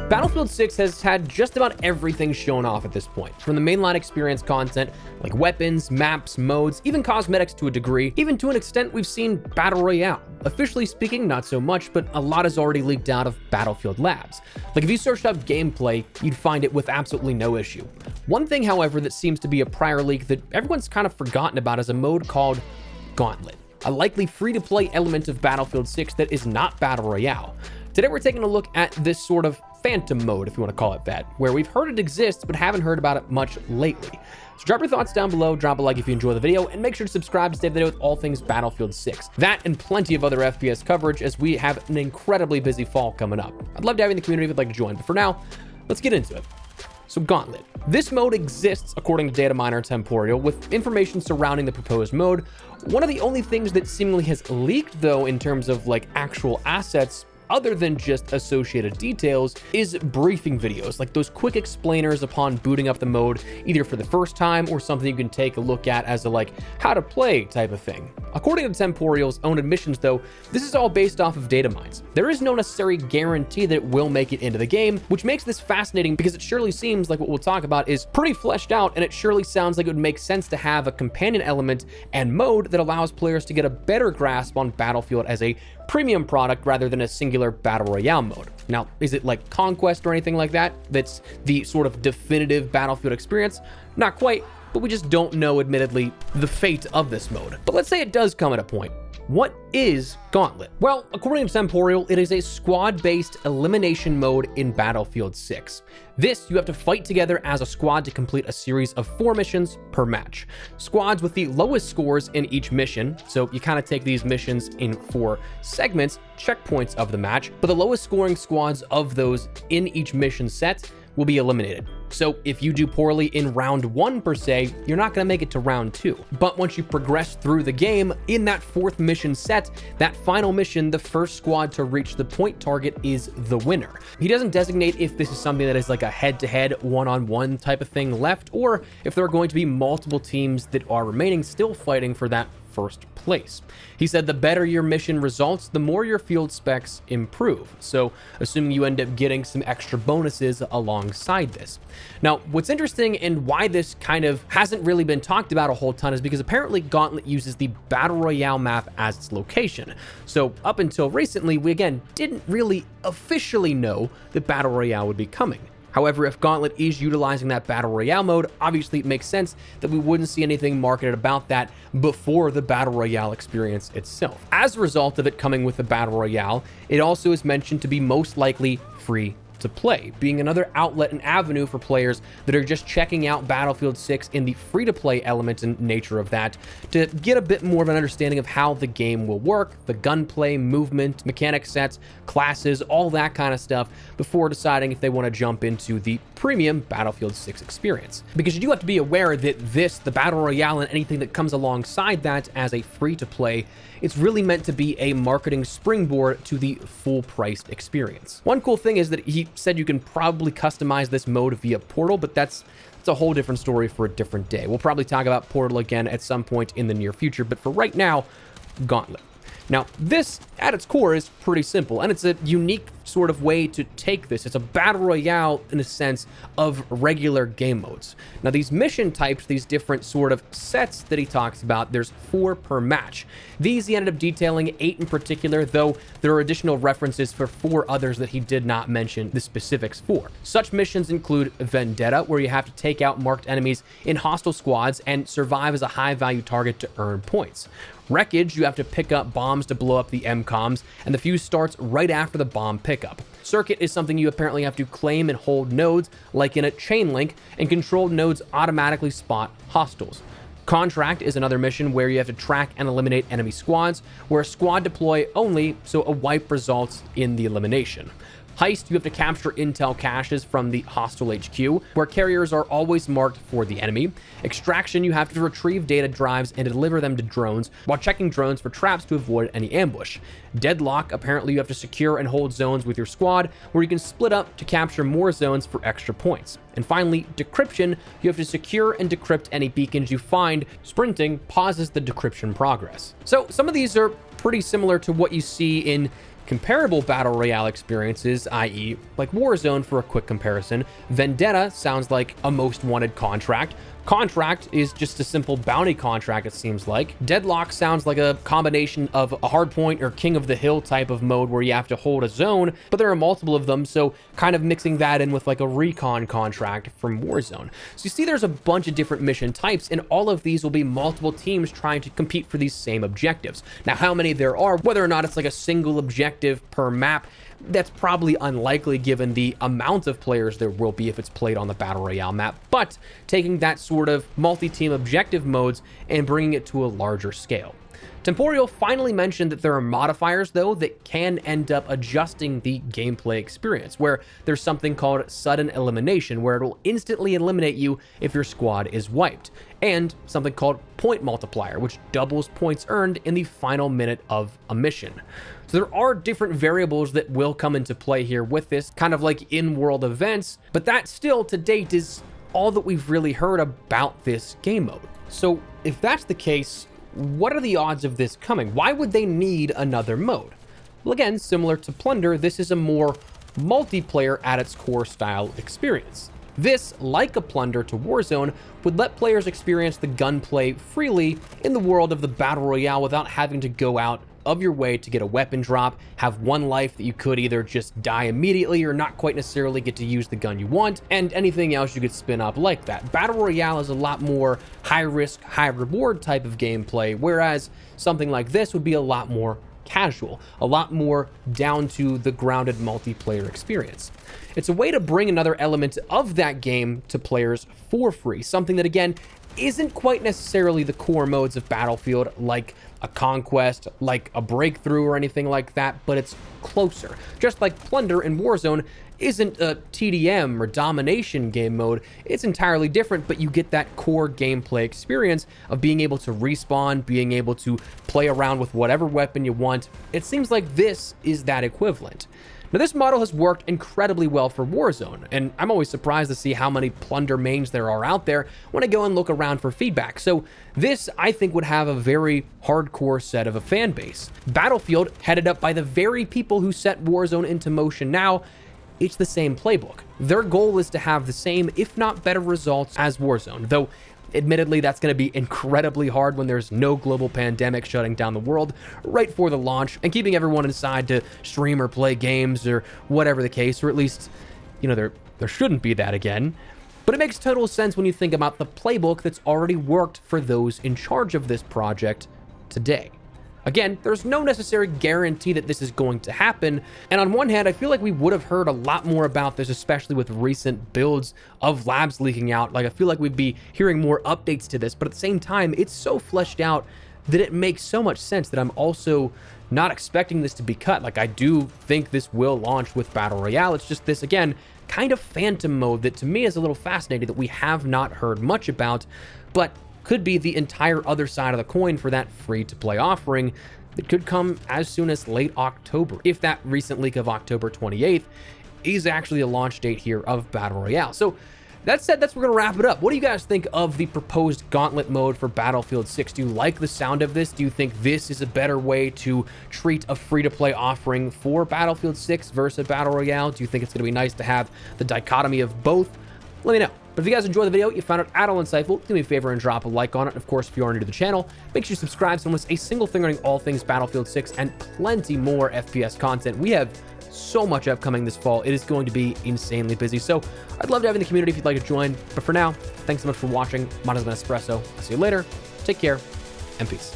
Battlefield 6 has had just about everything shown off at this point, from the mainline experience content, like weapons, maps, modes, even cosmetics to a degree, even to an extent we've seen Battle Royale. Officially speaking, not so much, but a lot has already leaked out of Battlefield Labs. Like if you searched up gameplay, you'd find it with absolutely no issue. One thing, however, that seems to be a prior leak that everyone's kind of forgotten about is a mode called Gauntlet, a likely free-to-play element of Battlefield 6 that is not Battle Royale. Today we're taking a look at this sort of phantom mode, if you want to call it that, where we've heard it exists but haven't heard about it much lately. So drop your thoughts down below, drop a like if you enjoy the video, and make sure to subscribe to stay up to date with all things Battlefield 6. That and plenty of other FPS coverage as we have an incredibly busy fall coming up. I'd love to have you in the community if you'd like to join, but for now, let's get into it. So Gauntlet. This mode exists according to data miner Temporal, with information surrounding the proposed mode. One of the only things that seemingly has leaked though in terms of like actual assets other than just associated details is briefing videos, like those quick explainers upon booting up the mode, either for the first time or something you can take a look at as a like how to play type of thing. According to Temporal's own admissions though, this is all based off of data mines. There is no necessary guarantee that it will make it into the game, which makes this fascinating because it surely seems like what we'll talk about is pretty fleshed out, and it surely sounds like it would make sense to have a companion element and mode that allows players to get a better grasp on Battlefield as a premium product rather than a singular Battle Royale mode. Now, is it like Conquest or anything like that that's the sort of definitive Battlefield experience? Not quite, but we just don't know, admittedly, the fate of this mode. But let's say it does come at a point. What is Gauntlet? Well, according to Temporal, it is a squad-based elimination mode in Battlefield 6. This, you have to fight together as a squad to complete a series of 4 missions per match. Squads with the lowest scores in each mission, so you kind of take these missions in 4 segments, checkpoints of the match, but the lowest scoring squads of those in each mission set will be eliminated. So if you do poorly in round 1 per se, you're not going to make it to round 2. But once you progress through the game, in that 4th mission set, that final mission, the first squad to reach the point target is the winner. He doesn't designate if this is something that is like a head-to-head, one-on-one type of thing left, or if there are going to be multiple teams that are remaining still fighting for that first place. He said the better your mission results, the more your field specs improve. So assuming you end up getting some extra bonuses alongside this. Now, what's interesting and why this kind of hasn't really been talked about a whole ton is because apparently Gauntlet uses the Battle Royale map as its location. So up until recently, we again didn't really officially know that Battle Royale would be coming. However, if Gauntlet is utilizing that Battle Royale mode, obviously it makes sense that we wouldn't see anything marketed about that before the Battle Royale experience itself. As a result of it coming with the Battle Royale, it also is mentioned to be most likely free to play, being another outlet and avenue for players that are just checking out Battlefield 6 in the free-to-play element and nature of that to get a bit more of an understanding of how the game will work, the gunplay, movement, mechanic sets, classes, all that kind of stuff before deciding if they want to jump into the premium Battlefield 6 experience. Because you do have to be aware that this, the Battle Royale, and anything that comes alongside that as a free-to-play, it's really meant to be a marketing springboard to the full-priced experience. One cool thing is that he said you can probably customize this mode via Portal, but that's a whole different story for a different day. We'll probably talk about Portal again at some point in the near future, but for right now, Gauntlet. Now, this, at its core, is pretty simple, and it's a unique sort of way to take this. It's a Battle Royale, in a sense, of regular game modes. Now, these mission types, these different sort of sets that he talks about, there's 4 per match. These he ended up detailing 8 in particular, though there are additional references for 4 others that he did not mention the specifics for. Such missions include Vendetta, where you have to take out marked enemies in hostile squads and survive as a high-value target to earn points. Wreckage, you have to pick up bombs to blow up the MCOMs, and the fuse starts right after the bomb pickup. Circuit is something you apparently have to claim and hold nodes, like in a chain link, and controlled nodes automatically spot hostiles. Contract is another mission where you have to track and eliminate enemy squads, where a squad deploy only, so a wipe results in the elimination. Heist, you have to capture intel caches from the hostile HQ, where carriers are always marked for the enemy. Extraction, you have to retrieve data drives and deliver them to drones, while checking drones for traps to avoid any ambush. Deadlock, apparently you have to secure and hold zones with your squad, where you can split up to capture more zones for extra points. And finally, decryption, you have to secure and decrypt any beacons you find. Sprinting pauses the decryption progress. So some of these are pretty similar to what you see in Comparable Battle Royale experiences, i.e. like Warzone for a quick comparison, Vendetta sounds like a most wanted contract. Contract is just a simple bounty contract, it seems like. Deadlock sounds like a combination of a hardpoint or King of the Hill type of mode where you have to hold a zone, but there are multiple of them, so kind of mixing that in with like a recon contract from Warzone. So you see there's a bunch of different mission types, and all of these will be multiple teams trying to compete for these same objectives. Now, how many there are, whether or not it's like a single objective per map, that's probably unlikely given the amount of players there will be if it's played on the Battle Royale map, but taking that sort of multi-team objective modes and bringing it to a larger scale. Temporio finally mentioned that there are modifiers, though, that can end up adjusting the gameplay experience, where there's something called sudden elimination, where it will instantly eliminate you if your squad is wiped, and something called point multiplier, which doubles points earned in the final minute of a mission. So there are different variables that will come into play here with this, kind of like in-world events, but that still, to date, is all that we've really heard about this game mode. So if that's the case, what are the odds of this coming? Why would they need another mode? Well, again, similar to Plunder, this is a more multiplayer at its core style experience. This, like a Plunder to Warzone, would let players experience the gunplay freely in the world of the Battle Royale without having to go out of your way to get a weapon drop, have one life that you could either just die immediately or not quite necessarily get to use the gun you want, and anything else you could spin up like that. Battle Royale is a lot more high risk, high reward type of gameplay, whereas something like this would be a lot more casual, a lot more down to the grounded multiplayer experience. It's a way to bring another element of that game to players for free, something that again isn't quite necessarily the core modes of Battlefield, like a Conquest, like a Breakthrough or anything like that, but it's closer. Just like Plunder and Warzone isn't a TDM or domination game mode, it's entirely different, but you get that core gameplay experience of being able to respawn, being able to play around with whatever weapon you want. It seems like this is that equivalent. Now, this model has worked incredibly well for Warzone, and I'm always surprised to see how many Plunder mains there are out there when I go and look around for feedback. So this, I think, would have a very hardcore set of a fan base. Battlefield, headed up by the very people who set Warzone into motion now, it's the same playbook. Their goal is to have the same, if not better results as Warzone, though admittedly, that's going to be incredibly hard when there's no global pandemic shutting down the world right for the launch and keeping everyone inside to stream or play games or whatever the case, or at least, you know, there shouldn't be that again. But it makes total sense when you think about the playbook that's already worked for those in charge of this project today. Again, there's no necessary guarantee that this is going to happen, and on one hand, I feel like we would have heard a lot more about this, especially with recent builds of labs leaking out. Like, I feel like we'd be hearing more updates to this, but at the same time, it's so fleshed out that it makes so much sense that I'm also not expecting this to be cut. Like, I do think this will launch with Battle Royale. It's just this, again, kind of phantom mode that to me is a little fascinating that we have not heard much about, but could be the entire other side of the coin for that free-to-play offering that could come as soon as late October, if that recent leak of October 28th is actually a launch date here of Battle Royale. So that said, we're going to wrap it up. What do you guys think of the proposed Gauntlet mode for Battlefield 6? Do you like the sound of this? Do you think this is a better way to treat a free-to-play offering for Battlefield 6 versus Battle Royale? Do you think it's going to be nice to have the dichotomy of both? Let me know. But if you guys enjoyed the video, you found it at all insightful, do me a favor and drop a like on it. Of course, if you are new to the channel, make sure you subscribe so don't miss a single thing regarding all things Battlefield 6 and plenty more FPS content. We have so much upcoming this fall. It is going to be insanely busy. So I'd love to have you in the community if you'd like to join. But for now, thanks so much for watching. Mine has been Espresso. I'll see you later. Take care and peace.